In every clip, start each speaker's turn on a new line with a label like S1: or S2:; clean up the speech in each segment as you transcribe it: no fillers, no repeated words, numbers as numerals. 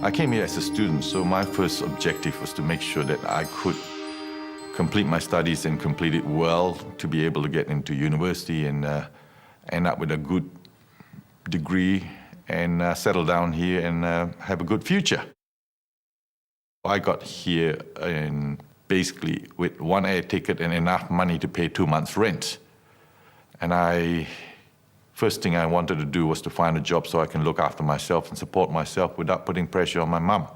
S1: I came here as a student, so my first objective was to make sure that I could complete my studies and complete it well to be able to get into university and end up with a good degree and settle down here and have a good future. I got here basically with one air ticket and enough money to pay 2 months' rent. And first thing I wanted to do was to find a job so I can look after myself and support myself without putting pressure on my mum.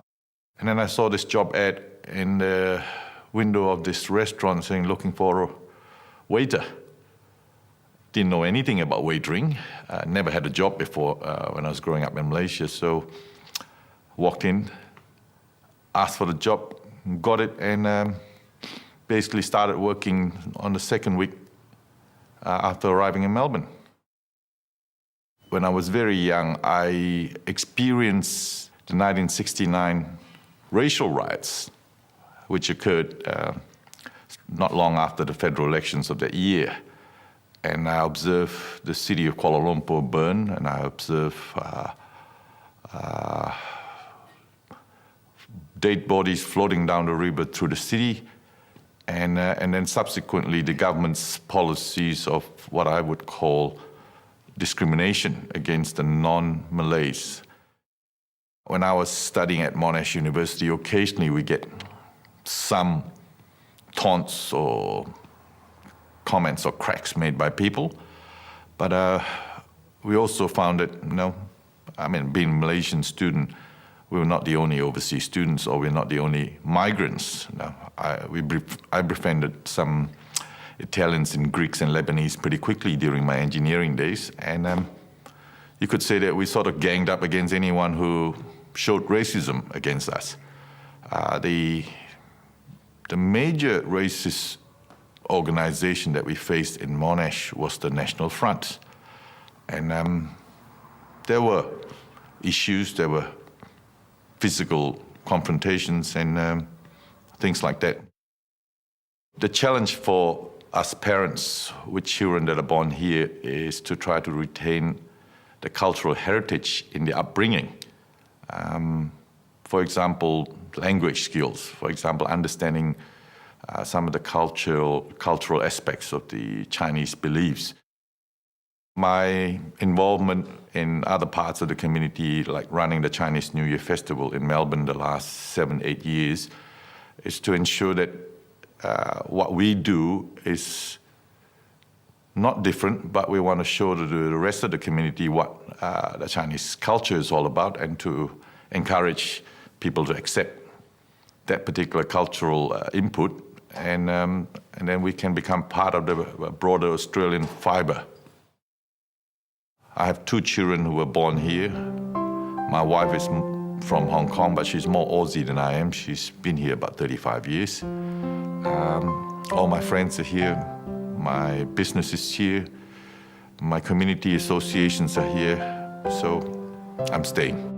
S1: And then I saw this job ad in the window of this restaurant saying, looking for a waiter. Didn't know anything about waitering. Never had a job before when I was growing up in Malaysia. So walked in, asked for the job, got it, and basically started working on the second week after arriving in Melbourne. When I was very young, I experienced the 1969 racial riots, which occurred not long after the federal elections of that year. And I observed the city of Kuala Lumpur burn, and I observed dead bodies floating down the river through the city, and then subsequently the government's policies of what I would call discrimination against the non-Malays. When I was studying at Monash University, occasionally we get some taunts or comments or cracks made by people, but we also found that, being a Malaysian student, we were not the only overseas students, or we're not the only migrants. I befriended some Italians and Greeks and Lebanese pretty quickly during my engineering days, and you could say that we sort of ganged up against anyone who showed racism against us. The major racist organization that we faced in Monash was the National Front, and there were issues, there were physical confrontations and things like that. The challenge for us parents with children that are born here is to try to retain the cultural heritage in the upbringing. For example, language skills, for example, understanding some of the cultural aspects of the Chinese beliefs. My involvement in other parts of the community, like running the Chinese New Year Festival in Melbourne the last 7-8 years, is to ensure that what we do is not different, but we want to show to the rest of the community what the Chinese culture is all about, and to encourage people to accept that particular cultural input, and then we can become part of the broader Australian fibre. I have 2 children who were born here. My wife is from Hong Kong, but she's more Aussie than I am. She's been here about 35 years. All my friends are here. My business is here. My community associations are here. So I'm staying.